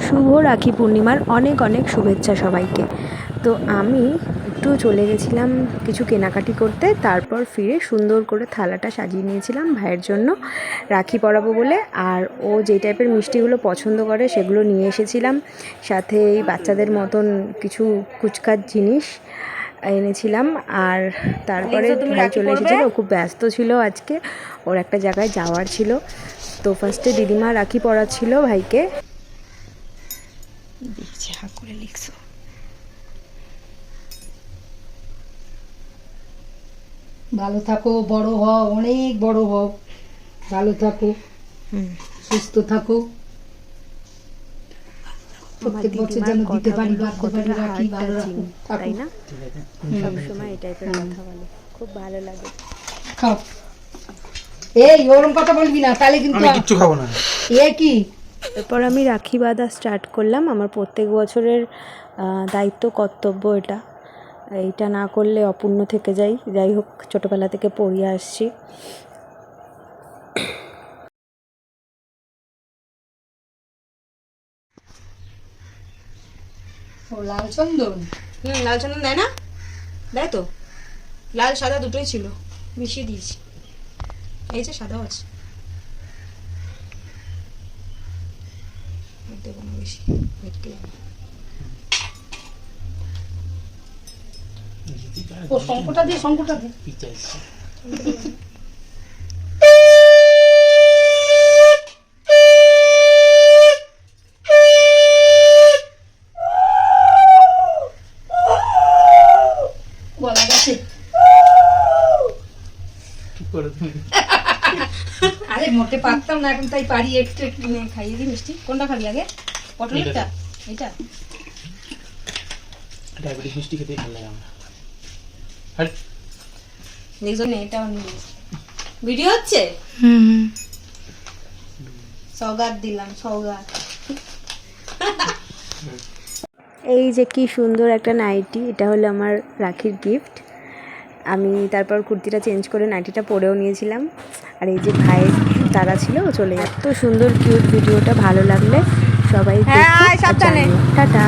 শুভ রাখি পূর্ণিমার অনেক অনেক শুভেচ্ছা সবাইকে। তো আমি একটু চলে গেছিলাম কিছু কেনাকাটি করতে, তারপর ফিরে সুন্দর করে থালাটা সাজিয়ে নিয়েছিলাম ভাইয়ের জন্য রাখি পরাবো বলে। আর ও যে টাইপের মিষ্টিগুলো পছন্দ করে সেগুলো নিয়ে এসেছিলাম, সাথে এই বাচ্চাদের মতন কিছু কুচকার জিনিস এনেছিলাম। আর তারপরে ভাই চলে এসেছিলো, খুব ব্যস্ত ছিল আজকে, ওর একটা জায়গায় যাওয়ার ছিল। তো ফার্স্টে দিদিমা রাখি পরাচ্ছিল ভাইকে। দেখছি হা করে লিখছো। ভালো থাকো, বড় হও, অনেক বড় হও, ভালো থাকো, সুস্থ থাকো, প্রত্যেক বছর যেন দিতে পারি, বাঁধতে পারি রাখি, ভালো থাকো, তাই না? সবসময় এই টাইপের কথা বলে, খুব ভালো লাগে। খাও। এই ওরম কথা বলবি না, তাহলে কিন্তু আমি কিচ্ছু খাবো না। এ কি? এরপর আমি রাখি বাঁধা স্টার্ট করলাম। আমার প্রত্যেক বছরের দায়িত্ব, কর্তব্য এটা। এইটা না করলে অপূর্ণ থেকে যাই। যাই হোক, ছোটোবেলা থেকে পড়িয়ে আসছি। ও লাল চন্দন, লাল চন্দন দেয় না? দেয় তো, লাল সাদা দুটোই ছিল, মিশিয়ে দিয়েছি। এই যে সাদাও আছে, দেবো না বেশি, ভেটকে যাবে। ও শঙ্কটা দিয়ে, শঙ্কটা দিয়ে। গলা গেছে। আরে মোটে পারতাম না, এখন তাই পারি একটু একটু। খাইয়ে দিই মিষ্টি। কোনটা খাবি আগে? পটলেরটা? এটা ডায়াবেটিস মিষ্টি খেতেই ভালো লাগে আমার। দেখছো না, এটাও নিয়ে ভিডিও হচ্ছে। সৌগাত দিলাম, সৌগাত। এই যে কি সুন্দর একটা নাইটি, এটা হলো আমার রাখির গিফট। আমি তারপর কুর্তিটা চেঞ্জ করে নাইটিটা পরেও নিয়েছিলাম। আর এই যে ভাইয়ের তারা ছিল, ও চলে যায়। এত সুন্দর কিউট ভিডিওটা ভালো লাগলে সবাই টাটা।